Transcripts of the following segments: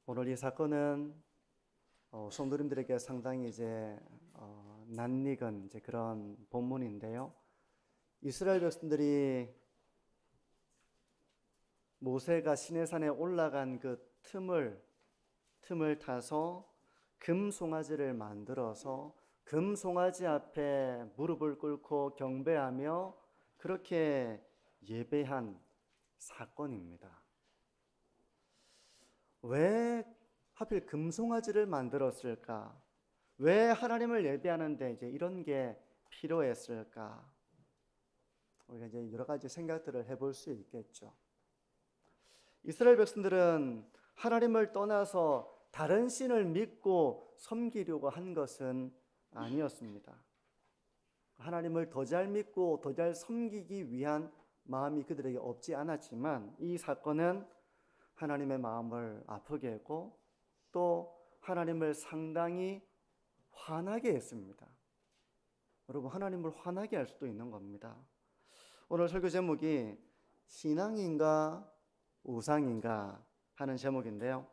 오늘 이 사건은 성도님들에게 상당히 낯익은 그런 본문인데요. 이스라엘 백성들이 모세가 시내산에 올라간 그 틈을 타서 금 송아지를 만들어서 금 송아지 앞에 무릎을 꿇고 경배하며 그렇게 예배한 사건입니다. 왜 하필 금송아지를 만들었을까? 왜 하나님을 예배하는데 이런 게 필요했을까? 우리가 여러 가지 생각들을 해볼 수 있겠죠. 이스라엘 백성들은 하나님을 떠나서 다른 신을 믿고 섬기려고 한 것은 아니었습니다. 하나님을 더 잘 믿고 더 잘 섬기기 위한 마음이 그들에게 없지 않았지만 이 사건은 하나님의 마음을 아프게 했고 또 하나님을 상당히 화나게 했습니다. 여러분, 하나님을 화나게 할 수도 있는 겁니다. 오늘 설교 제목이 신앙인가 우상인가 하는 제목인데요.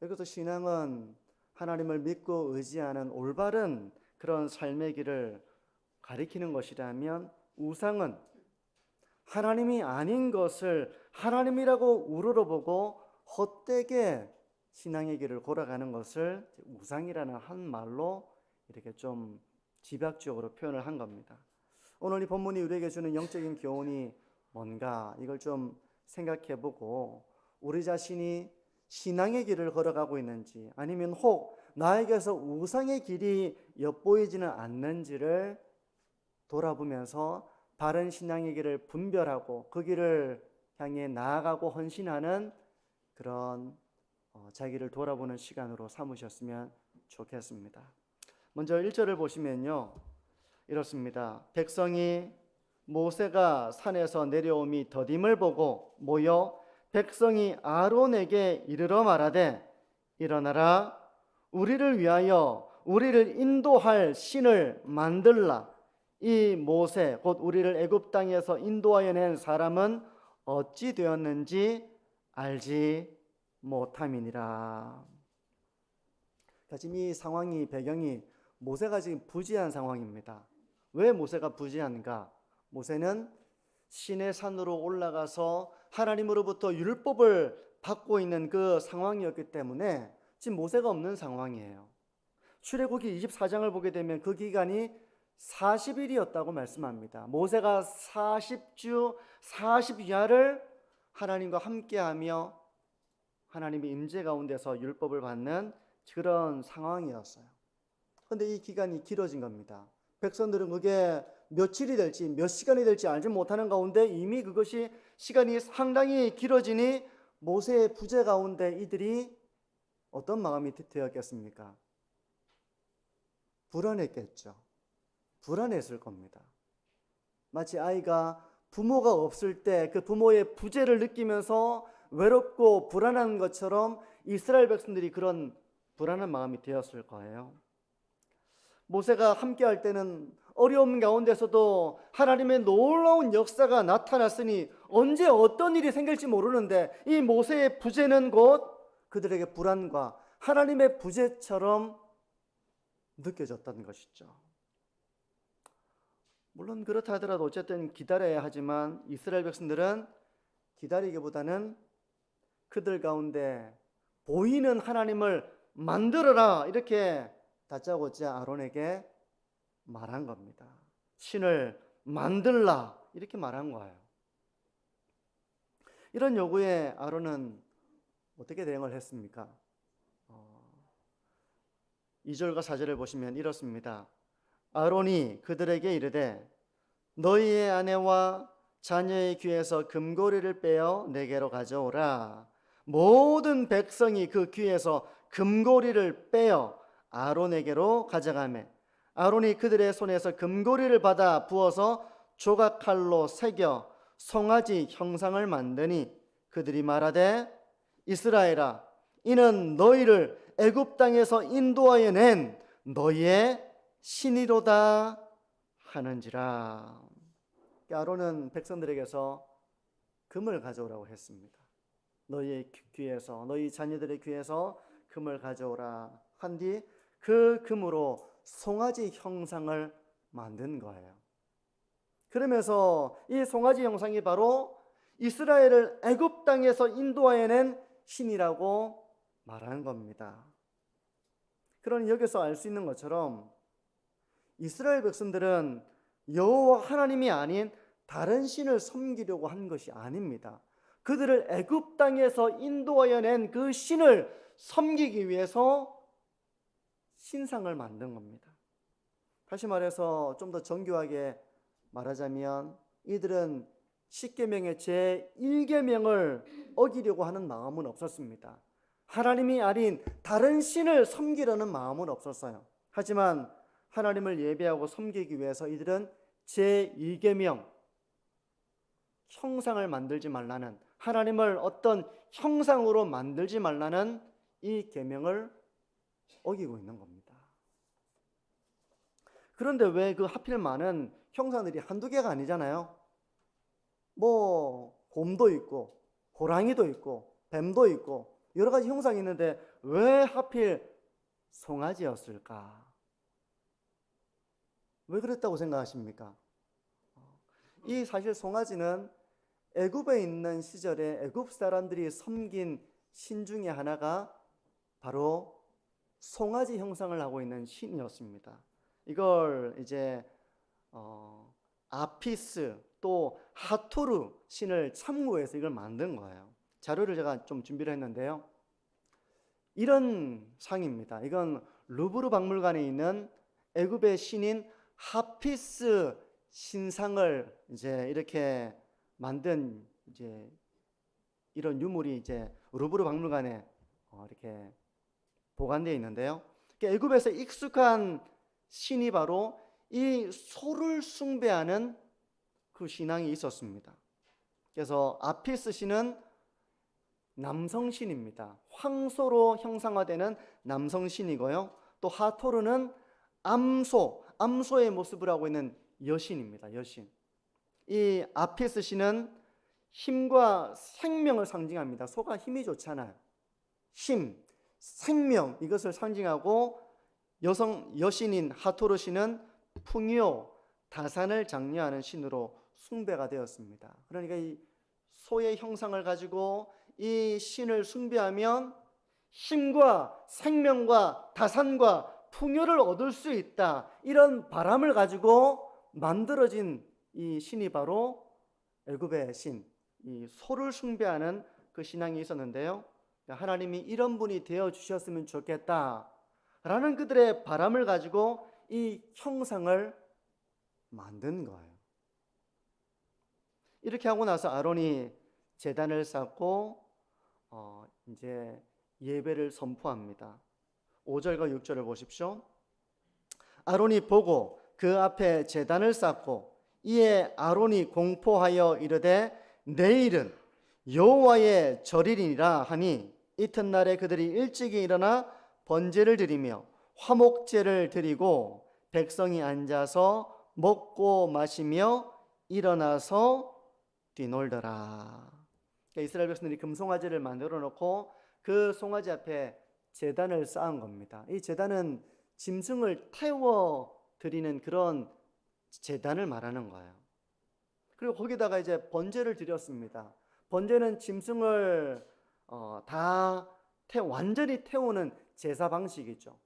여기서 신앙은 하나님을 믿고 의지하는 올바른 그런 삶의 길을 가리키는 것이라면, 우상은 하나님이 아닌 것을 하나님이라고 우러러보고 헛되게 신앙의 길을 걸어가는 것을 우상이라는 한 말로 이렇게 좀 집약적으로 표현을 한 겁니다. 오늘 이 본문이 우리에게 주는 영적인 교훈이 뭔가, 이걸 좀 생각해보고 우리 자신이 신앙의 길을 걸어가고 있는지 아니면 혹 나에게서 우상의 길이 엿보이지는 않는지를 돌아보면서 바른 신앙의 길을 분별하고 그 길을 향해 나아가고 헌신하는 그런 자기를 돌아보는 시간으로 삼으셨으면 좋겠습니다. 먼저 1절을 보시면요, 이렇습니다. 백성이 모세가 산에서 내려옴이 더딤을 보고 모여 백성이 아론에게 이르러 말하되, 일어나라, 우리를 위하여 우리를 인도할 신을 만들라. 이 모세 곧 우리를 애굽 땅에서 인도하여 낸 사람은 어찌 되었는지 알지 못함이니라. 지금 이 상황이, 배경이 모세가 지금 부재한 상황입니다. 왜 모세가 부재한가? 모세는 시내 산으로 올라가서 하나님으로부터 율법을 받고 있는 그 상황이었기 때문에 지금 모세가 없는 상황이에요. 출애굽기 24장을 보게 되면 그 기간이 40일이었다고 말씀합니다. 모세가 40주 40야를 하나님과 함께하며 하나님의 임재 가운데서 율법을 받는 그런 상황이었어요. 그런데 이 기간이 길어진 겁니다. 백성들은 그게 며칠이 될지 몇 시간이 될지 알지 못하는 가운데 이미 그것이 시간이 상당히 길어지니 모세의 부재 가운데 이들이 어떤 마음이 되었겠습니까? 불안했겠죠. 불안했을 겁니다. 마치 아이가 부모가 없을 때 그 부모의 부재를 느끼면서 외롭고 불안한 것처럼 이스라엘 백성들이 그런 불안한 마음이 되었을 거예요. 모세가 함께할 때는 어려움 가운데서도 하나님의 놀라운 역사가 나타났으니 언제 어떤 일이 생길지 모르는데 이 모세의 부재는 곧 그들에게 불안과 하나님의 부재처럼 느껴졌다는 것이죠. 물론 그렇다 하더라도 어쨌든 기다려야 하지만 이스라엘 백성들은 기다리기보다는 그들 가운데 보이는 하나님을 만들어라, 이렇게 다짜고짜 아론에게 말한 겁니다. 신을 만들라, 이렇게 말한 거예요. 이런 요구에 아론은 어떻게 대응을 했습니까? 2절과 4절을 보시면 이렇습니다. 아론이 그들에게 이르되, 너희의 아내와 자녀의 귀에서 금고리를 빼어 내게로 가져오라. 모든 백성이 그 귀에서 금고리를 빼어 아론에게로 가져가매 아론이 그들의 손에서 금고리를 받아 부어서 조각칼로 새겨 송아지 형상을 만드니 그들이 말하되, 이스라엘아, 이는 너희를 애굽 땅에서 인도하여 낸 너희의 신이로다 하는지라. 아론은 백성들에게서 금을 가져오라고 했습니다. 너희 귀에서, 너희 자녀들의 귀에서 금을 가져오라 한 뒤 그 금으로 송아지 형상을 만든 거예요. 그러면서 이 송아지 형상이 바로 이스라엘을 애굽 땅에서 인도해낸 신이라고 말하는 겁니다. 그러니 여기서 알 수 있는 것처럼 이스라엘 백성들은 여호와 하나님이 아닌 다른 신을 섬기려고 한 것이 아닙니다. 그들을 애굽 땅에서 인도하여 그 신을 섬기기 위해서 신상을 만든 겁니다. 다시 말해서 좀 더 정교하게 말하자면 이들은 십계명의 제1계명을 어기려고 하는 마음은 없었습니다. 하나님이 아닌 다른 신을 섬기려는 마음은 없었어요. 하지만 하나님을 예배하고 섬기기 위해서 이들은 제2계명, 형상을 만들지 말라는, 하나님을 어떤 형상으로 만들지 말라는 이 계명을 어기고 있는 겁니다. 그런데 왜 그 하필 많은 형상들이 한두 개가 아니잖아요. 곰도 있고 호랑이도 있고 뱀도 있고 여러 가지 형상이 있는데 왜 하필 송아지였을까? 왜 그랬다고 생각하십니까? 이 사실 송아지는 애굽에 있는 시절에 애굽 사람들이 섬긴 신 중에 하나가 바로 송아지 형상을 하고 있는 신이었습니다. 이걸 이제 아피스 또 하토르 신을 참고해서 이걸 만든 거예요. 자료를 제가 좀 준비를 했는데요. 이런 상입니다. 이건 루브르 박물관에 있는 애굽의 신인 하피스 신상을 이제 이렇게 만든 이제 이런 유물이 이제 루브르 박물관에 이렇게 보관되어 있는데요. 애굽에서 익숙한 신이 바로 이 소를 숭배하는 그 신앙이 있었습니다. 그래서 아피스 신은 남성신입니다. 황소로 형상화되는 남성신이고요. 또 하토르는 암소의 모습을 하고 있는 여신입니다. 여신. 이 아피스 신은 힘과 생명을 상징합니다. 소가 힘이 좋잖아요. 힘, 생명, 이것을 상징하고 여신인 하토르 신은 풍요, 다산을 장려하는 신으로 숭배가 되었습니다. 그러니까 이 소의 형상을 가지고 이 신을 숭배하면 힘과 생명과 다산과 풍요를 얻을 수 있다, 이런 바람을 가지고 만들어진 이 신이 바로 애굽의 신, 이 소를 숭배하는 그 신앙이 있었는데요. 하나님이 이런 분이 되어 주셨으면 좋겠다라는 그들의 바람을 가지고 이 형상을 만든 거예요. 이렇게 하고 나서 아론이 제단을 쌓고 이제 예배를 선포합니다. 5절과 6절을 보십시오. 아론이 보고 그 앞에 제단을 쌓고 이에 아론이 공포하여 이르되 내일은 여호와의 절이니라 하니 이튿날에 그들이 일찍이 일어나 번제를 드리며 화목제를 드리고 백성이 앉아서 먹고 마시며 일어나서 뛰놀더라. 그러니까 이스라엘 백성들이 금송아지를 만들어 놓고 그 송아지 앞에 제단을 쌓은 겁니다. 이 제단은 짐승을 태워 드리는 그런 제단을 말하는 거예요. 그리고 거기다가 이제 번제를 드렸습니다. 번제는 짐승을 완전히 태우는 제사 방식이죠.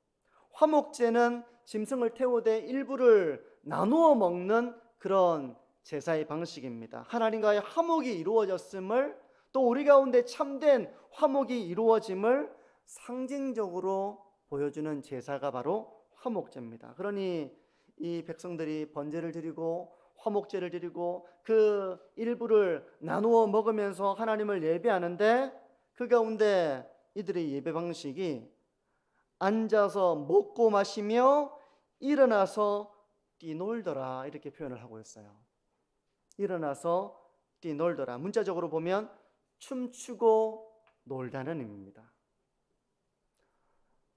화목제는 짐승을 태우되 일부를 나누어 먹는 그런 제사의 방식입니다. 하나님과의 화목이 이루어졌음을, 또 우리 가운데 참된 화목이 이루어짐을 상징적으로 보여주는 제사가 바로 화목제입니다. 그러니 이 백성들이 번제를 드리고 화목제를 드리고 그 일부를 나누어 먹으면서 하나님을 예배하는데, 그 가운데 이들의 예배 방식이 앉아서 먹고 마시며 일어나서 뛰놀더라, 이렇게 표현을 하고 있어요. 일어나서 뛰놀더라, 문자적으로 보면 춤추고 놀다는 의미입니다.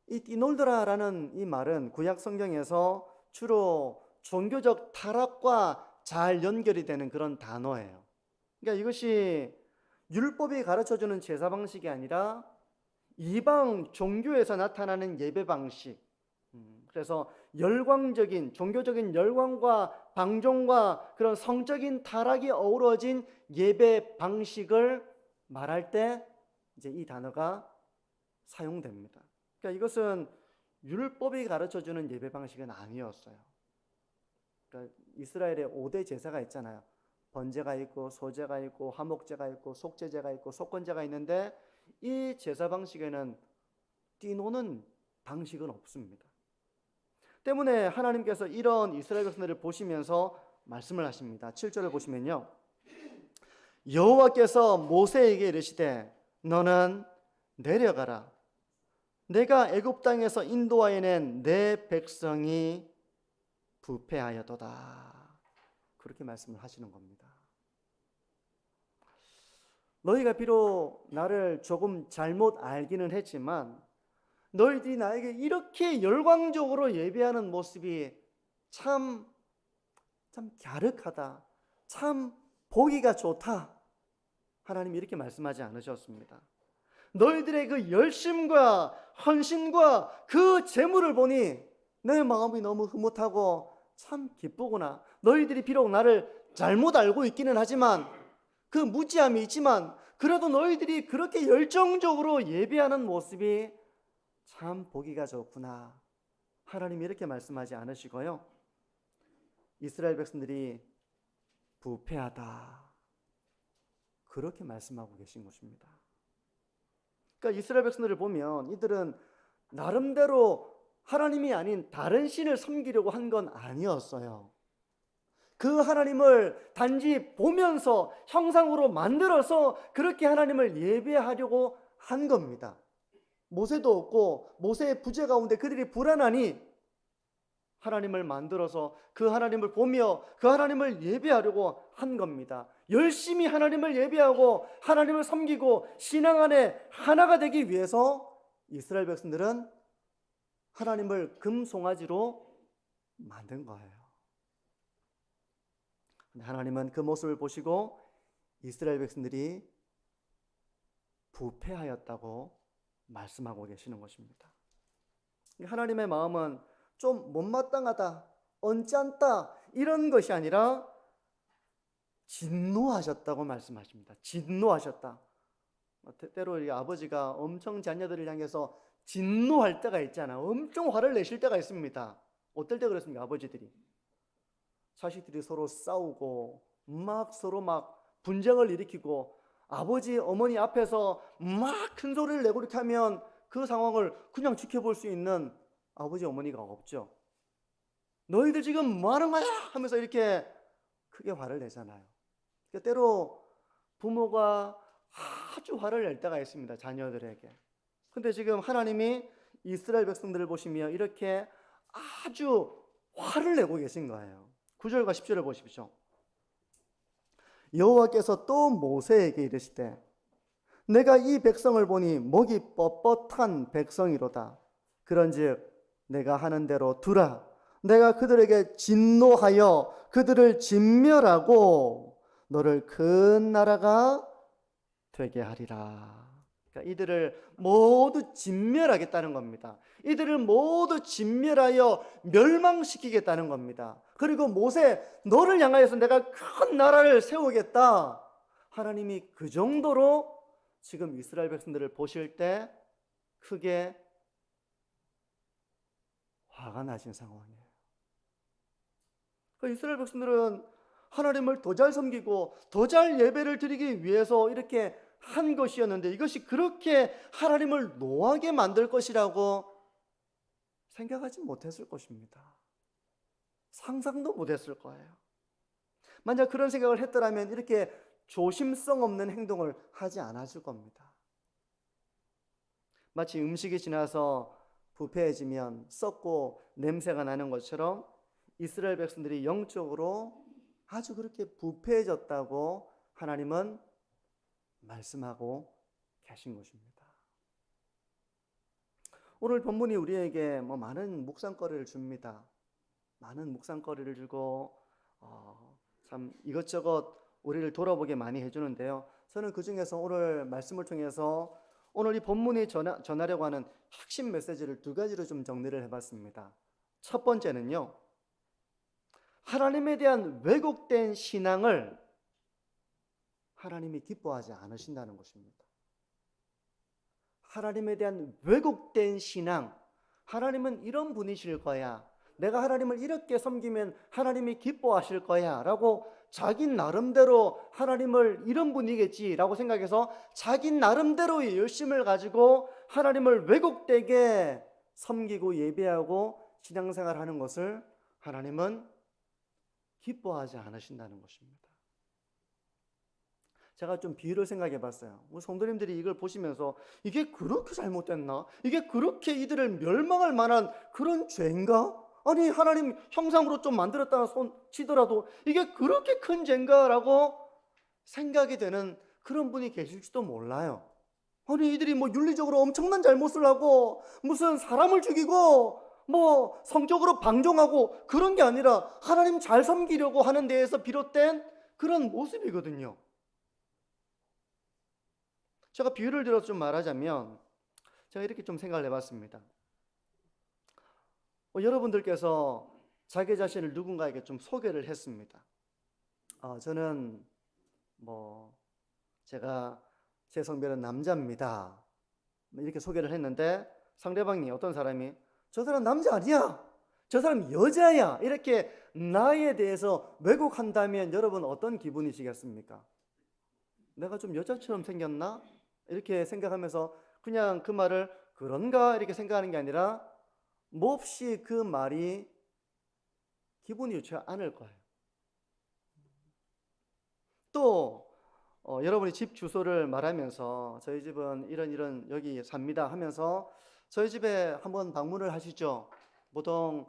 이 뛰놀더라라는 이 말은 구약 성경에서 주로 종교적 타락과 잘 연결이 되는 그런 단어예요. 그러니까 이것이 율법이 가르쳐주는 제사 방식이 아니라 이방 종교에서 나타나는 예배 방식. 그래서 열광적인, 종교적인 열광과 방종과 그런 성적인 타락이 어우러진 예배 방식을 말할 때 이제 이 단어가 사용됩니다. 그러니까 이것은 율법이 가르쳐주는 예배 방식은 아니었어요. 그러니까 이스라엘에 5대 제사가 있잖아요. 번제가 있고 소제가 있고 화목제가 있고 속죄제가 있고 속건제가 있는데 이 제사 방식에는 뛰노는 방식은 없습니다. 때문에 하나님께서 이런 이스라엘 백성들을 보시면서 말씀을 하십니다. 7절을 보시면요, 여호와께서 모세에게 이르시되 너는 내려가라. 내가 애굽 땅에서 인도하여 낸 내 백성이 부패하였도다. 그렇게 말씀을 하시는 겁니다. 너희가 비록 나를 조금 잘못 알기는 했지만 너희들이 나에게 이렇게 열광적으로 예배하는 모습이 참 갸륵하다. 참 보기가 좋다. 하나님이 이렇게 말씀하지 않으셨습니다. 너희들의 그 열심과 헌신과 그 재물을 보니 내 마음이 너무 흐뭇하고 참 기쁘구나. 너희들이 비록 나를 잘못 알고 있기는 하지만 그 무지함이 있지만 그래도 너희들이 그렇게 열정적으로 예배하는 모습이 참 보기가 좋구나. 하나님이 이렇게 말씀하지 않으시고요, 이스라엘 백성들이 부패하다, 그렇게 말씀하고 계신 것입니다. 그러니까 이스라엘 백성들을 보면 이들은 나름대로 하나님이 아닌 다른 신을 섬기려고 한 건 아니었어요. 그 하나님을 단지 보면서 형상으로 만들어서 그렇게 하나님을 예배하려고 한 겁니다. 모세도 없고 모세의 부재 가운데 그들이 불안하니 하나님을 만들어서 그 하나님을 보며 그 하나님을 예배하려고 한 겁니다. 열심히 하나님을 예배하고 하나님을 섬기고 신앙 안에 하나가 되기 위해서 이스라엘 백성들은 하나님을 금송아지로 만든 거예요. 하나님은 그 모습을 보시고 이스라엘 백성들이 부패하였다고 말씀하고 계시는 것입니다. 하나님의 마음은 좀 못마땅하다, 언짢다 이런 것이 아니라 진노하셨다고 말씀하십니다. 진노하셨다. 때로 이 아버지가 엄청 자녀들을 향해서 진노할 때가 있잖아요. 엄청 화를 내실 때가 있습니다. 어떨 때 그렇습니까? 아버지들이 자식들이 서로 싸우고 막 서로 막 분쟁을 일으키고 아버지 어머니 앞에서 막 큰 소리를 내고 이렇게 하면 그 상황을 그냥 지켜볼 수 있는 아버지 어머니가 없죠. 너희들 지금 뭐 하는 거야? 하면서 이렇게 크게 화를 내잖아요. 그러니까 때로 부모가 아주 화를 낼 때가 있습니다. 자녀들에게. 근데 지금 하나님이 이스라엘 백성들을 보시며 이렇게 아주 화를 내고 계신 거예요. 9절과 10절을 보십시오. 여호와께서 또 모세에게 이르시되 내가 이 백성을 보니 목이 뻣뻣한 백성이로다. 그런즉 내가 하는 대로 두라. 내가 그들에게 진노하여 그들을 진멸하고 너를 큰 나라가 되게 하리라. 그러니까 이들을 모두 진멸하겠다는 겁니다. 이들을 모두 진멸하여 멸망시키겠다는 겁니다. 그리고 모세, 너를 향하여서 내가 큰 나라를 세우겠다. 하나님이 그 정도로 지금 이스라엘 백성들을 보실 때 크게 화가 나신 상황이에요. 그 이스라엘 백성들은 하나님을 더 잘 섬기고 더 잘 예배를 드리기 위해서 이렇게 한 것이었는데 이것이 그렇게 하나님을 노하게 만들 것이라고 생각하지 못했을 것입니다. 상상도 못했을 거예요. 만약 그런 생각을 했더라면 이렇게 조심성 없는 행동을 하지 않았을 겁니다. 마치 음식이 지나서 부패해지면 썩고 냄새가 나는 것처럼 이스라엘 백성들이 영적으로 아주 그렇게 부패해졌다고 하나님은 말씀하고 계신 것입니다. 오늘 본문이 우리에게 많은 묵상거리를 줍니다. 많은 묵상거리를 주고 참 이것저것 우리를 돌아보게 많이 해주는데요. 저는 그 중에서 오늘 말씀을 통해서 오늘 이 본문이 전하려고 하는 핵심 메시지를 두 가지로 좀 정리를 해봤습니다. 첫 번째는요, 하나님에 대한 왜곡된 신앙을 하나님이 기뻐하지 않으신다는 것입니다. 하나님에 대한 왜곡된 신앙, 하나님은 이런 분이실 거야, 내가 하나님을 이렇게 섬기면 하나님이 기뻐하실 거야 라고 자기 나름대로 하나님을 이런 분이겠지 라고 생각해서 자기 나름대로의 열심을 가지고 하나님을 왜곡되게 섬기고 예배하고 신앙생활하는 것을 하나님은 기뻐하지 않으신다는 것입니다. 제가 좀 비유를 생각해 봤어요. 성도님들이 이걸 보시면서 이게 그렇게 잘못됐나? 이게 그렇게 이들을 멸망할 만한 그런 죄인가? 아니, 하나님 형상으로 좀 만들었다가 손 치더라도 이게 그렇게 큰 죄인가? 라고 생각이 되는 그런 분이 계실지도 몰라요. 아니, 이들이 뭐 윤리적으로 엄청난 잘못을 하고 무슨 사람을 죽이고 뭐 성적으로 방종하고 그런 게 아니라 하나님 잘 섬기려고 하는 데에서 비롯된 그런 모습이거든요. 제가 비유를 들어서 좀 말하자면 제가 이렇게 좀 생각을 해봤습니다. 여러분들께서 자기 자신을 누군가에게 좀 소개를 했습니다. 저는 제가 제 성별은 남자입니다. 이렇게 소개를 했는데 상대방이 어떤 사람이 저 사람 남자 아니야, 저 사람 여자야, 이렇게 나에 대해서 왜곡한다면 여러분 어떤 기분이시겠습니까? 내가 좀 여자처럼 생겼나? 이렇게 생각하면서 그냥 그 말을 그런가 이렇게 생각하는 게 아니라 몹시 그 말이 기분이 좋지 않을 거예요. 또 여러분이 집 주소를 말하면서 저희 집은 이런 여기 삽니다 하면서 저희 집에 한번 방문을 하시죠. 보통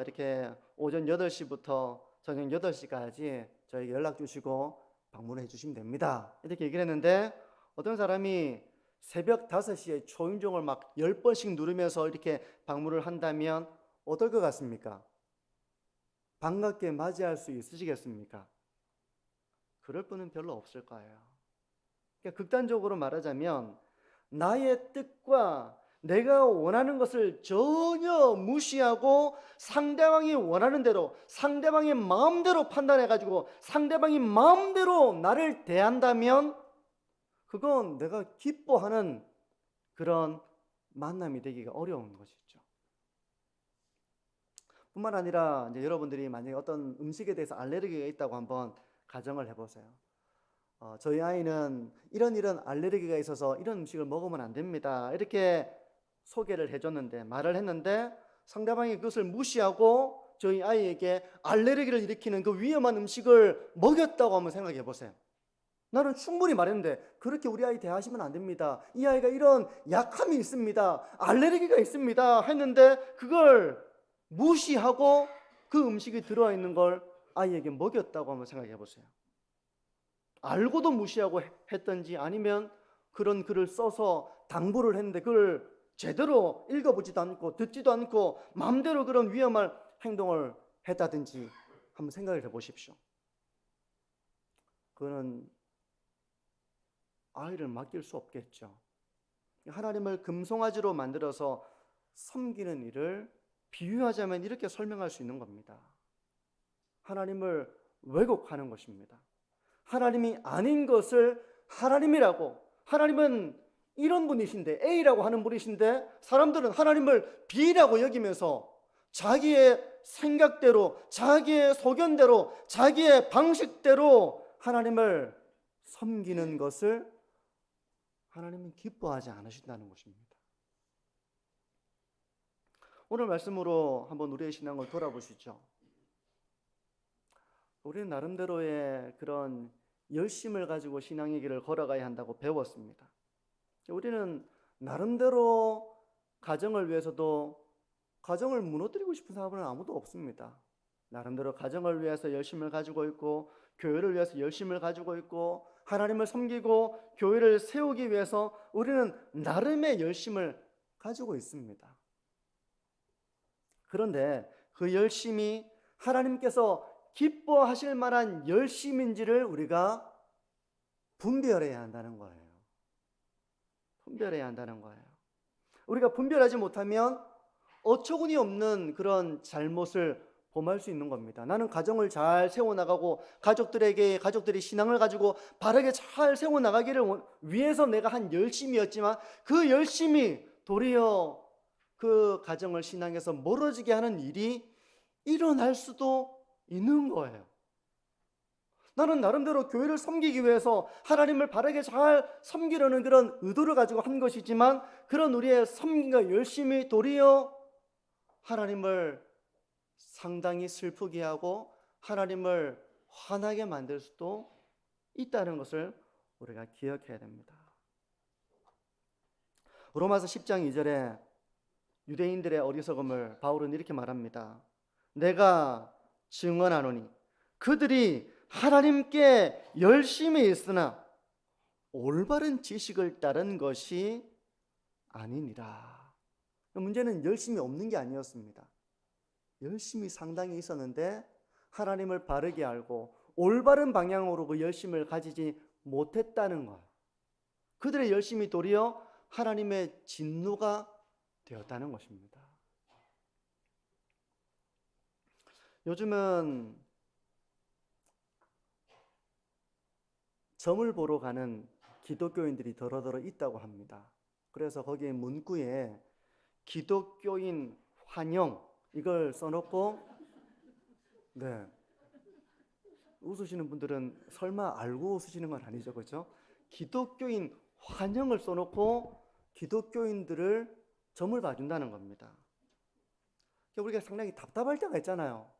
이렇게 오전 8시부터 저녁 8시까지 저에게 연락 주시고 방문해 주시면 됩니다. 이렇게 얘기를 했는데 어떤 사람이 새벽 5시에 초인종을 막 10번씩 누르면서 이렇게 방문을 한다면 어떨 것 같습니까? 반갑게 맞이할 수 있으시겠습니까? 그럴 분은 별로 없을 거예요. 그러니까 극단적으로 말하자면 나의 뜻과 내가 원하는 것을 전혀 무시하고 상대방이 원하는 대로 상대방의 마음대로 판단해가지고 상대방이 마음대로 나를 대한다면 그건 내가 기뻐하는 그런 만남이 되기가 어려운 것이죠. 뿐만 아니라 이제 여러분들이 만약에 어떤 음식에 대해서 알레르기가 있다고 한번 가정을 해보세요. 저희 아이는 이런 알레르기가 있어서 이런 음식을 먹으면 안 됩니다, 이렇게 소개를 해줬는데, 말을 했는데 상대방이 그것을 무시하고 저희 아이에게 알레르기를 일으키는 그 위험한 음식을 먹였다고 한번 생각해 보세요. 나는 충분히 말했는데 그렇게 우리 아이 대하시면 안 됩니다, 이 아이가 이런 약함이 있습니다, 알레르기가 있습니다 했는데 그걸 무시하고 그 음식이 들어와 있는 걸 아이에게 먹였다고 한번 생각해 보세요. 알고도 무시하고 했던지 아니면 그런 글을 써서 당부를 했는데 그걸 제대로 읽어보지도 않고 듣지도 않고 마음대로 그런 위험한 행동을 했다든지 한번 생각을 해보십시오. 그거는 아이를 맡길 수 없겠죠. 하나님을 금송아지로 만들어서 섬기는 일을 비유하자면 이렇게 설명할 수 있는 겁니다. 하나님을 왜곡하는 것입니다. 하나님이 아닌 것을 하나님이라고, 하나님은 이런 분이신데 A라고 하는 분이신데 사람들은 하나님을 B라고 여기면서 자기의 생각대로 자기의 소견대로 자기의 방식대로 하나님을 섬기는 것을 하나님은 기뻐하지 않으신다는 것입니다. 오늘 말씀으로 한번 우리의 신앙을 돌아보시죠. 우리는 나름대로의 그런 열심을 가지고 신앙의 길을 걸어가야 한다고 배웠습니다. 우리는 나름대로 가정을 위해서도 가정을 무너뜨리고 싶은 사람은 아무도 없습니다. 나름대로 가정을 위해서 열심을 가지고 있고 교회를 위해서 열심을 가지고 있고 하나님을 섬기고 교회를 세우기 위해서 우리는 나름의 열심을 가지고 있습니다. 그런데 그 열심이 하나님께서 기뻐하실 만한 열심인지를 우리가 분별해야 한다는 거예요. 분별해야 한다는 거예요. 우리가 분별하지 못하면 어처구니 없는 그런 잘못을 범할 수 있는 겁니다. 나는 가정을 잘 세워나가고 가족들이 신앙을 가지고 바르게 잘 세워나가기를 위해서 내가 한 열심이었지만 그 열심이 도리어 그 가정을 신앙에서 멀어지게 하는 일이 일어날 수도 있는 거예요. 나는 나름대로 교회를 섬기기 위해서 하나님을 바르게 잘 섬기려는 그런 의도를 가지고 한 것이지만 그런 우리의 섬김과 열심이 도리어 하나님을 상당히 슬프게 하고 하나님을 화나게 만들 수도 있다는 것을 우리가 기억해야 됩니다. 로마서 10장 2절에 유대인들의 어리석음을 바울은 이렇게 말합니다. 내가 증언하노니 그들이 하나님께 열심히 있으나 올바른 지식을 따른 것이 아니니라. 문제는 열심이 없는 게 아니었습니다. 열심이 상당히 있었는데 하나님을 바르게 알고 올바른 방향으로 그 열심을 가지지 못했다는 것. 그들의 열심이 도리어 하나님의 진노가 되었다는 것입니다. 요즘은 점을 보러 가는 기독교인들이 더러더러 있다고 합니다. 그래서 거기에 문구에 기독교인 환영 이걸 써놓고, 네, 웃으시는 분들은 설마 알고 웃으시는 건 아니죠, 그렇죠? 기독교인 환영을 써놓고 기독교인들을 점을 봐준다는 겁니다. 우리가 상당히 답답할 때가 있잖아요.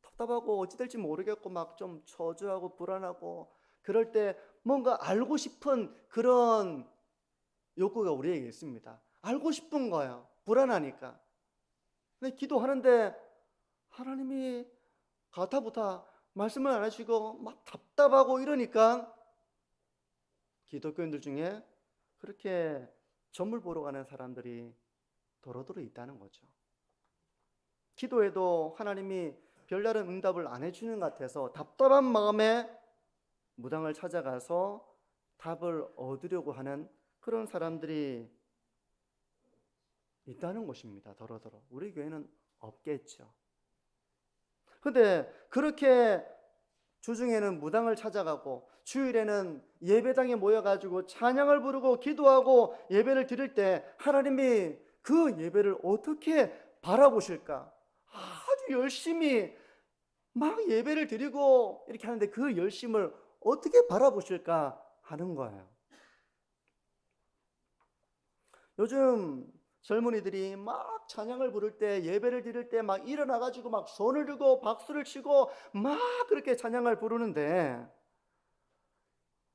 답답하고 어찌 될지 모르겠고 막 좀 초조하고 불안하고 그럴 때 뭔가 알고 싶은 그런 욕구가 우리에게 있습니다. 알고 싶은 거예요. 불안하니까. 근데 기도하는데 하나님이 가타부타 말씀을 안 하시고 막 답답하고 이러니까 기독교인들 중에 그렇게 점을 보러 가는 사람들이 도로도로 있다는 거죠. 기도해도 하나님이 별다른 응답을 안 해주는 것 같아서 답답한 마음에 무당을 찾아가서 답을 얻으려고 하는 그런 사람들이 있다는 것입니다. 더러더러 우리 교회는 없겠죠. 근데 그렇게 주중에는 무당을 찾아가고 주일에는 예배당에 모여가지고 찬양을 부르고 기도하고 예배를 드릴 때 하나님이 그 예배를 어떻게 바라보실까? 아주 열심히 막 예배를 드리고 이렇게 하는데 그 열심을 어떻게 바라보실까 하는 거예요. 요즘 젊은이들이 막 찬양을 부를 때 예배를 드릴 때 막 일어나가지고 막 손을 들고 박수를 치고 막 그렇게 찬양을 부르는데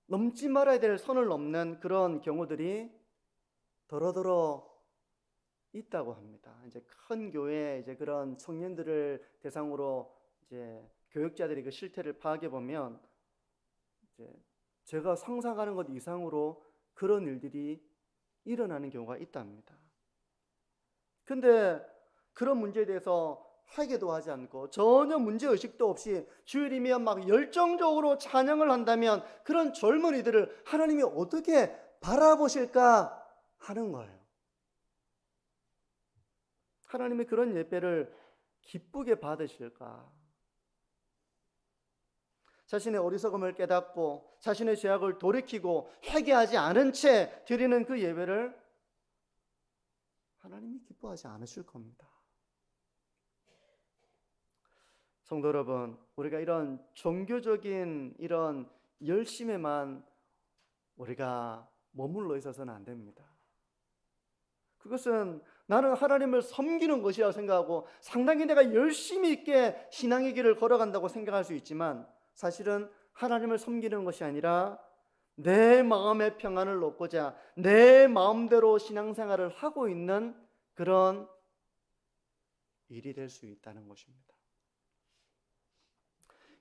넘지 말아야 될 선을 넘는 그런 경우들이 더러더러 있다고 합니다. 이제 큰 교회 이제 그런 청년들을 대상으로 이제 교육자들이 그 실태를 파악해 보면 이제 제가 상상하는 것 이상으로 그런 일들이 일어나는 경우가 있답니다. 근데 그런 문제에 대해서 회개도 하지 않고 전혀 문제의식도 없이 주일이면 막 열정적으로 찬양을 한다면 그런 젊은이들을 하나님이 어떻게 바라보실까 하는 거예요. 하나님이 그런 예배를 기쁘게 받으실까? 자신의 어리석음을 깨닫고 자신의 죄악을 돌이키고 회개하지 않은 채 드리는 그 예배를 하나님이 기뻐하지 않으실 겁니다. 성도 여러분, 우리가 이런 종교적인 이런 열심에만 우리가 머물러 있어서는 안 됩니다. 그것은 나는 하나님을 섬기는 것이라고 생각하고 상당히 내가 열심히 있게 신앙의 길을 걸어간다고 생각할 수 있지만 사실은 하나님을 섬기는 것이 아니라 내 마음의 평안을 얻고자 내 마음대로 신앙생활을 하고 있는 그런 일이 될 수 있다는 것입니다.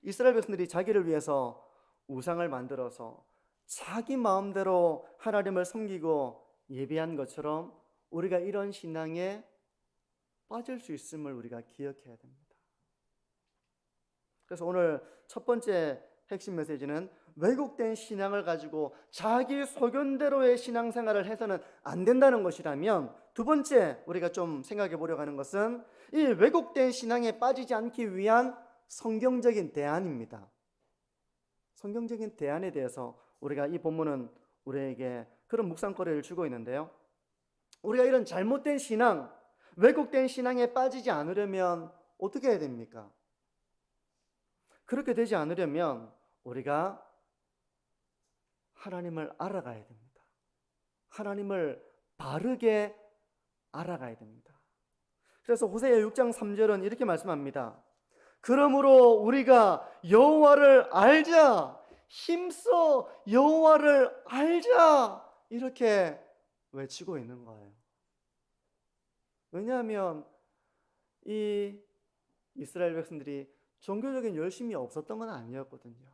이스라엘 백성들이 자기를 위해서 우상을 만들어서 자기 마음대로 하나님을 섬기고 예배한 것처럼 우리가 이런 신앙에 빠질 수 있음을 우리가 기억해야 됩니다. 그래서 오늘 첫 번째 핵심 메시지는 왜곡된 신앙을 가지고 자기 소견대로의 신앙생활을 해서는 안 된다는 것이라면, 두 번째 우리가 좀 생각해 보려고 하는 것은 이 왜곡된 신앙에 빠지지 않기 위한 성경적인 대안입니다. 성경적인 대안에 대해서 우리가 이 본문은 우리에게 그런 묵상거리를 주고 있는데요. 우리가 이런 잘못된 신앙, 왜곡된 신앙에 빠지지 않으려면 어떻게 해야 됩니까? 그렇게 되지 않으려면 우리가 하나님을 알아가야 됩니다. 하나님을 바르게 알아가야 됩니다. 그래서 호세아 6장 3절은 이렇게 말씀합니다. 그러므로 우리가 여호와를 알자, 힘써 여호와를 알자, 이렇게 외치고 있는 거예요. 왜냐하면 이 이스라엘 백성들이 종교적인 열심이 없었던 건 아니었거든요.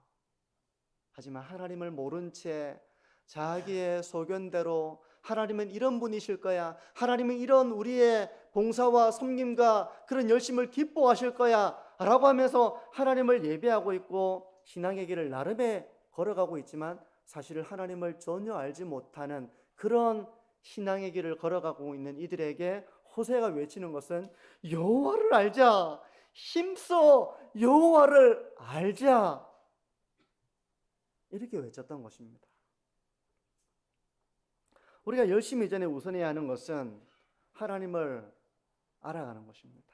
하지만 하나님을 모른 채 자기의 소견대로 하나님은 이런 분이실 거야, 하나님은 이런 우리의 봉사와 섬김과 그런 열심을 기뻐하실 거야 라고 하면서 하나님을 예배하고 있고 신앙의 길을 나름에 걸어가고 있지만 사실 하나님을 전혀 알지 못하는 그런 신앙의 길을 걸어가고 있는 이들에게 호세아가 외치는 것은 여호와를 알자, 힘써 여호와를 알자, 이렇게 외쳤던 것입니다. 우리가 열심히 전에 우선해야 하는 것은 하나님을 알아가는 것입니다.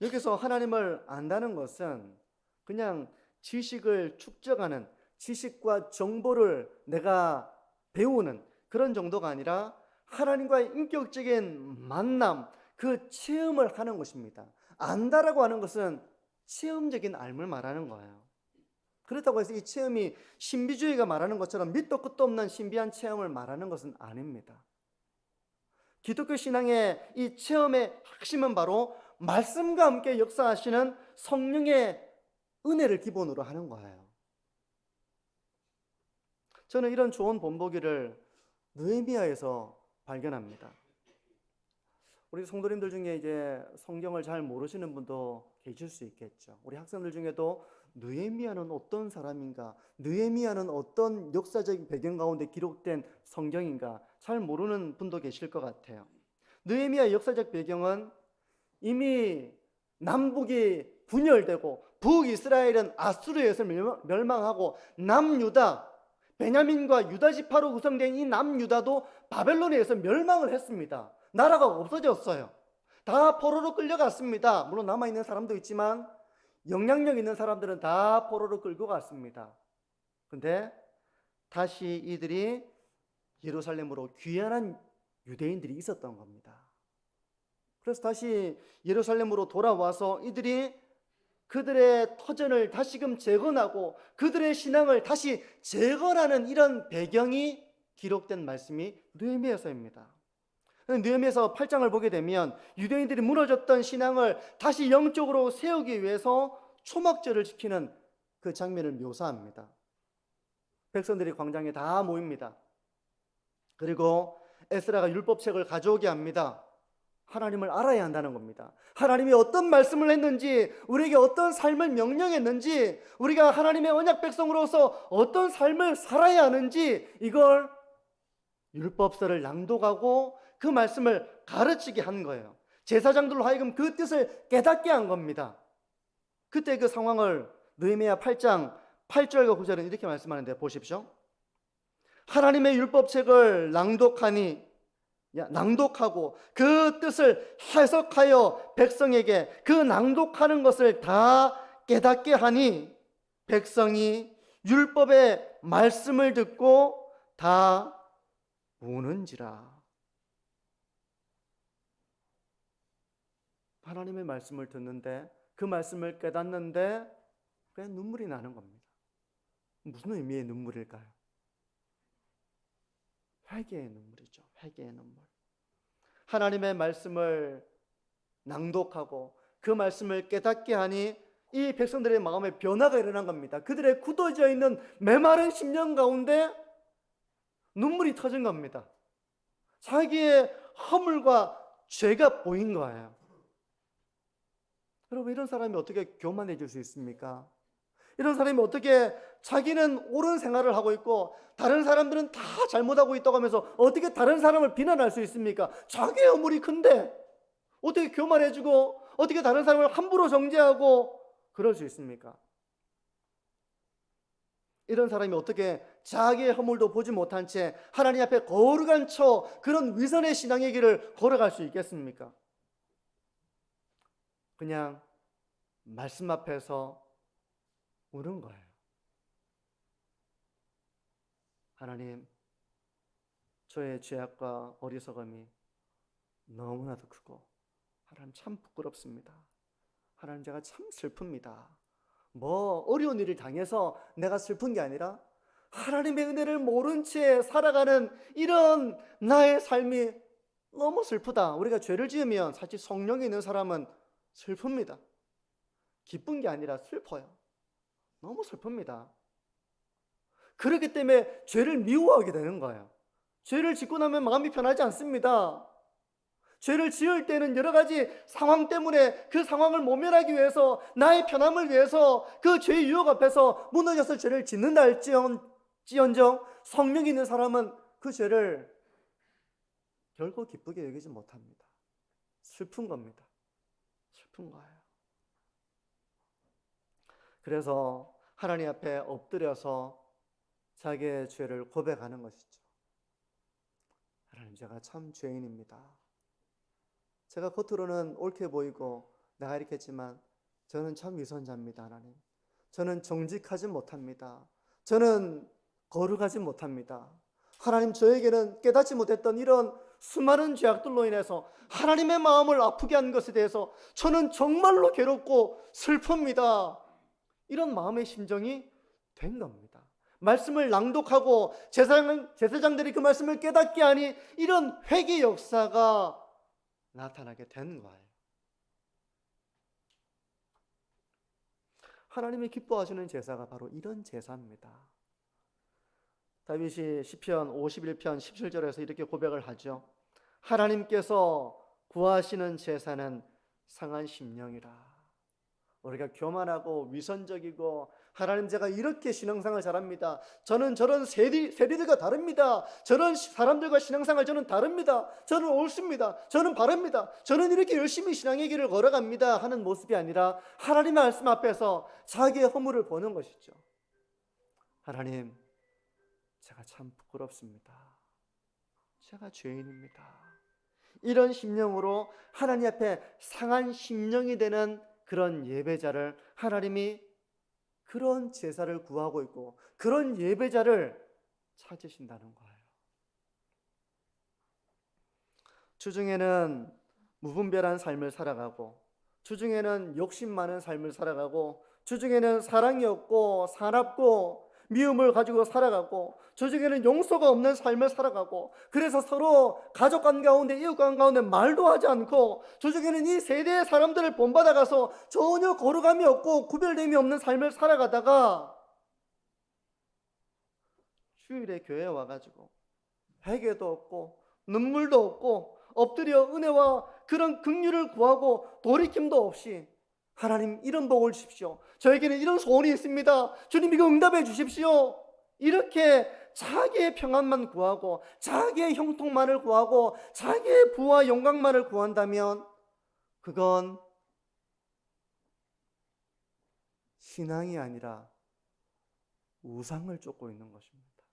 여기서 하나님을 안다는 것은 그냥 지식을 축적하는, 지식과 정보를 내가 배우는 그런 정도가 아니라 하나님과의 인격적인 만남, 그 체험을 하는 것입니다. 안다라고 하는 것은 체험적인 알을 말하는 거예요. 그렇다고 해서 이 체험이 신비주의가 말하는 것처럼 밑도 끝도 없는 신비한 체험을 말하는 것은 아닙니다. 기독교 신앙의 이 체험의 핵심은 바로 말씀과 함께 역사하시는 성령의 은혜를 기본으로 하는 거예요. 저는 이런 좋은 본보기를 느헤미야에서 발견합니다. 우리 성도님들 중에 이제 성경을 잘 모르시는 분도 계실 수 있겠죠. 우리 학생들 중에도 느헤미야는 어떤 사람인가, 느헤미야는 어떤 역사적인 배경 가운데 기록된 성경인가 잘 모르는 분도 계실 것 같아요. 느헤미야의 역사적 배경은 이미 남북이 분열되고 북이스라엘은 아수르에서 멸망하고 남유다, 베냐민과 유다 지파로 구성된 이 남유다도 바벨론에 의해서 멸망을 했습니다. 나라가 없어졌어요. 다 포로로 끌려갔습니다. 물론 남아있는 사람도 있지만 영향력 있는 사람들은 다 포로로 끌고 갔습니다. 근데 다시 이들이 예루살렘으로 귀환한 유대인들이 있었던 겁니다. 그래서 다시 예루살렘으로 돌아와서 이들이 그들의 터전을 다시금 재건하고 그들의 신앙을 다시 재건하는 이런 배경이 기록된 말씀이 느헤미야서입니다. 느헤미야서 8장을 보게 되면 유대인들이 무너졌던 신앙을 다시 영적으로 세우기 위해서 초막절을 지키는 그 장면을 묘사합니다. 백성들이 광장에 다 모입니다. 그리고 에스라가 율법책을 가져오게 합니다. 하나님을 알아야 한다는 겁니다. 하나님이 어떤 말씀을 했는지, 우리에게 어떤 삶을 명령했는지, 우리가 하나님의 언약 백성으로서 어떤 삶을 살아야 하는지, 이걸 율법서를 낭독하고 그 말씀을 가르치게 한 거예요. 제사장들로 하여금 그 뜻을 깨닫게 한 겁니다. 그때 그 상황을 느헤미야 8장 8절과 9절은 이렇게 말씀하는데 보십시오. 하나님의 율법책을 낭독하고 그 뜻을 해석하여 백성에게 그 낭독하는 것을 다 깨닫게 하니 백성이 율법의 말씀을 듣고 다 우는지라. 하나님의 말씀을 듣는데, 그 말씀을 깨닫는데 그냥 눈물이 나는 겁니다. 무슨 의미의 눈물일까요? 회개의 눈물이죠. 회개의 눈물. 하나님의 말씀을 낭독하고 그 말씀을 깨닫게 하니 이 백성들의 마음에 변화가 일어난 겁니다. 그들의 굳어져 있는 메마른 심령 가운데 눈물이 터진 겁니다. 자기의 허물과 죄가 보인 거예요. 여러분, 이런 사람이 어떻게 교만해질 수 있습니까? 이런 사람이 어떻게 자기는 옳은 생활을 하고 있고 다른 사람들은 다 잘못하고 있다고 하면서 어떻게 다른 사람을 비난할 수 있습니까? 자기의 허물이 큰데 어떻게 교만해지고 어떻게 다른 사람을 함부로 정죄하고 그럴 수 있습니까? 이런 사람이 어떻게 자기의 허물도 보지 못한 채 하나님 앞에 거룩한 그런 위선의 신앙의 길을 걸어갈 수 있겠습니까? 그냥 말씀 앞에서 우는 거예요. 하나님, 저의 죄악과 어리석음이 너무나도 크고 하나님 참 부끄럽습니다. 하나님, 제가 참 슬픕니다. 어려운 일을 당해서 내가 슬픈 게 아니라 하나님의 은혜를 모른 채 살아가는 이런 나의 삶이 너무 슬프다. 우리가 죄를 지으면 사실 성령이 있는 사람은 슬픕니다. 기쁜 게 아니라 슬퍼요. 너무 슬픕니다. 그렇기 때문에 죄를 미워하게 되는 거예요. 죄를 짓고 나면 마음이 편하지 않습니다. 죄를 지을 때는 여러 가지 상황 때문에 그 상황을 모면하기 위해서 나의 편함을 위해서 그 죄의 유혹 앞에서 무너져서 죄를 짓는다 할지언정 성령이 있는 사람은 그 죄를 결코 기쁘게 여기지 못합니다. 슬픈 겁니다. 슬픈 거예요. 그래서 하나님 앞에 엎드려서 자기의 죄를 고백하는 것이죠. 하나님, 제가 참 죄인입니다. 제가 겉으로는 옳게 보이고 내가 이렇게 했지만 저는 참 위선자입니다. 하나님, 저는 정직하지 못합니다. 저는 거룩하지 못합니다. 하나님, 저에게는 깨닫지 못했던 이런 수많은 죄악들로 인해서 하나님의 마음을 아프게 한 것에 대해서 저는 정말로 괴롭고 슬픕니다. 이런 마음의 심정이 된 겁니다. 말씀을 낭독하고 제사장들이 그 말씀을 깨닫게 하니 이런 회개 역사가 나타나게 된 거예요. 하나님이 기뻐하시는 제사가 바로 이런 제사입니다. 다윗이 시편 51편 17절에서 이렇게 고백을 하죠. 하나님께서 구하시는 제사는 상한 심령이라. 우리가 교만하고 위선적이고 하나님, 제가 이렇게 신앙생활 잘합니다. 저는 저런 세리들과 다릅니다. 저런 사람들과 신앙생활 저는 다릅니다. 저는 옳습니다. 저는 바릅니다. 저는 이렇게 열심히 신앙의 길을 걸어갑니다 하는 모습이 아니라 하나님의 말씀 앞에서 자기의 허물을 보는 것이죠. 하나님, 제가 참 부끄럽습니다. 제가 죄인입니다. 이런 심령으로 하나님 앞에 상한 심령이 되는 그런 예배자를 하나님이 그런 제사를 구하고 있고 그런 예배자를 찾으신다는 거예요. 주중에는 무분별한 삶을 살아가고 주중에는 욕심 많은 삶을 살아가고 주중에는 사랑이 없고 사납고 미움을 가지고 살아가고 주중에는 용서가 없는 삶을 살아가고 그래서 서로 가족관 가운데 이웃관 가운데 말도 하지 않고 주중에는 이 세대의 사람들을 본받아가서 전혀 거룩함이 없고 구별됨이 없는 삶을 살아가다가 주일에 교회에 와가지고 회개도 없고 눈물도 없고 엎드려 은혜와 그런 긍휼을 구하고 돌이킴도 없이 하나님, 이런 복을 주십시오. 저에게는 이런 소원이 있습니다. 주님, 이거 응답해 주십시오. 이렇게 자기의 평안만 구하고 자기의 형통만을 구하고 자기의 부와 영광만을 구한다면 그건 신앙이 아니라 우상을 쫓고 있는 것입니다.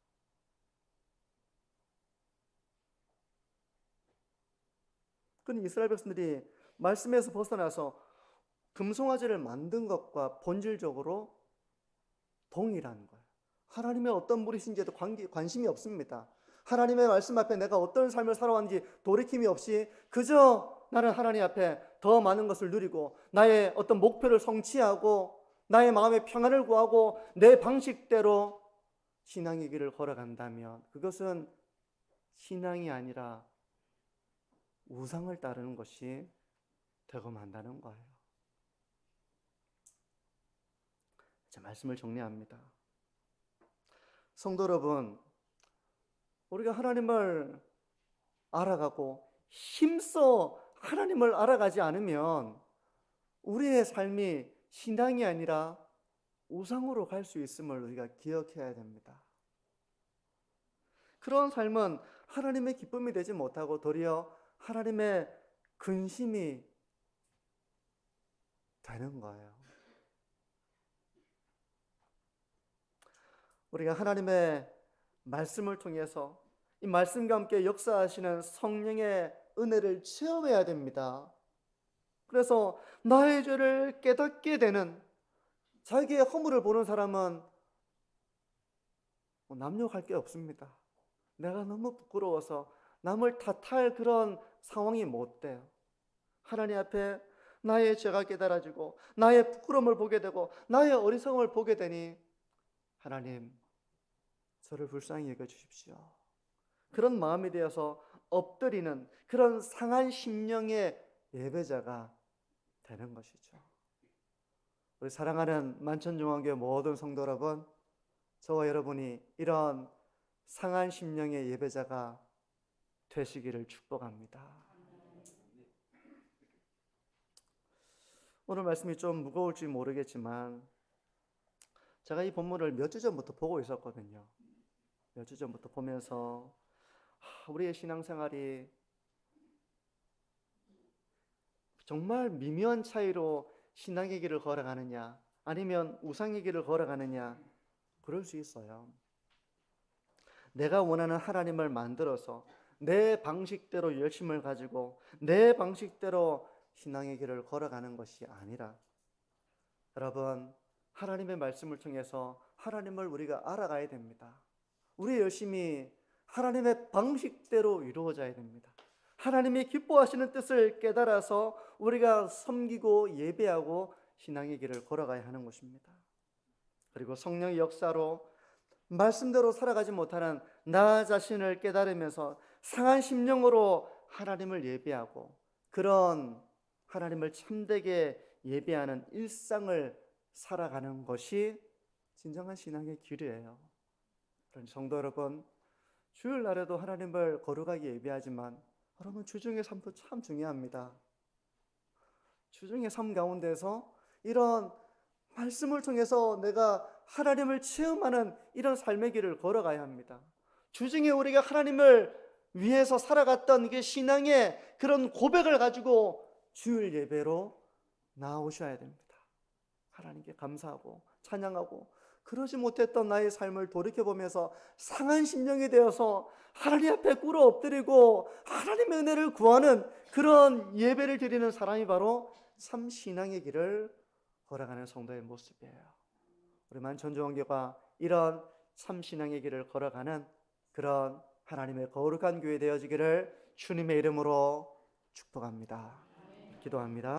그건 이스라엘 백성들이 말씀에서 벗어나서 금송아지를 만든 것과 본질적으로 동일한 거예요. 하나님의 어떤 분이신지에도 관심이 없습니다. 하나님의 말씀 앞에 내가 어떤 삶을 살아왔는지 돌이킴이 없이 그저 나는 하나님 앞에 더 많은 것을 누리고 나의 어떤 목표를 성취하고 나의 마음의 평안을 구하고 내 방식대로 신앙의 길을 걸어간다면 그것은 신앙이 아니라 우상을 따르는 것이 되고 만다는 거예요. 자, 말씀을 정리합니다. 성도 여러분, 우리가 하나님을 알아가고 힘써 하나님을 알아가지 않으면 우리의 삶이 신앙이 아니라 우상으로 갈 수 있음을 우리가 기억해야 됩니다. 그런 삶은 하나님의 기쁨이 되지 못하고 도리어 하나님의 근심이 되는 거예요. 우리가 하나님의 말씀을 통해서 이 말씀과 함께 역사하시는 성령의 은혜를 체험해야 됩니다. 그래서 나의 죄를 깨닫게 되는, 자기의 허물을 보는 사람은 남욕할 게 없습니다. 내가 너무 부끄러워서 남을 탓할 그런 상황이 못 돼요. 하나님 앞에 나의 죄가 깨달아지고 나의 부끄러움을 보게 되고 나의 어리석음을 보게 되니 하나님, 저를 불쌍히 여겨주십시오. 그런 마음이 되어서 엎드리는 그런 상한 심령의 예배자가 되는 것이죠. 우리 사랑하는 만천중앙교회 모든 성도 여러분, 저와 여러분이 이런 상한 심령의 예배자가 되시기를 축복합니다. 오늘 말씀이 좀 무거울지 모르겠지만 제가 이 본문을 몇 주 전부터 보고 있었거든요. 몇 주 전부터 보면서 우리의 신앙생활이 정말 미묘한 차이로 신앙의 길을 걸어가느냐 아니면 우상의 길을 걸어가느냐, 그럴 수 있어요. 내가 원하는 하나님을 만들어서 내 방식대로 열심을 가지고 내 방식대로 신앙의 길을 걸어가는 것이 아니라, 여러분, 하나님의 말씀을 통해서 하나님을 우리가 알아가야 됩니다. 우리의 열심이 하나님의 방식대로 이루어져야 됩니다. 하나님이 기뻐하시는 뜻을 깨달아서 우리가 섬기고 예배하고 신앙의 길을 걸어가야 하는 것입니다. 그리고 성령의 역사로 말씀대로 살아가지 못하는 나 자신을 깨달으면서 상한 심령으로 하나님을 예배하고 그런 하나님을 참되게 예배하는 일상을 살아가는 것이 진정한 신앙의 길이에요. 그러니 성도 여러분, 주일날에도 하나님을 거룩하게 예배하지만 여러분, 주중의 삶도 참 중요합니다. 주중의 삶 가운데서 이런 말씀을 통해서 내가 하나님을 체험하는 이런 삶의 길을 걸어가야 합니다. 주중에 우리가 하나님을 위해서 살아갔던 이게 신앙의 그런 고백을 가지고 주일 예배로 나오셔야 됩니다. 하나님께 감사하고 찬양하고, 그러지 못했던 나의 삶을 돌이켜보면서 상한 심령이 되어서 하나님 앞에 꿇어 엎드리고 하나님의 은혜를 구하는 그런 예배를 드리는 사람이 바로 참 신앙의 길을 걸어가는 성도의 모습이에요. 우리 만천중앙교회가 이런 참 신앙의 길을 걸어가는 그런 하나님의 거룩한 교회 되어지기를 주님의 이름으로 축복합니다. 기도합니다.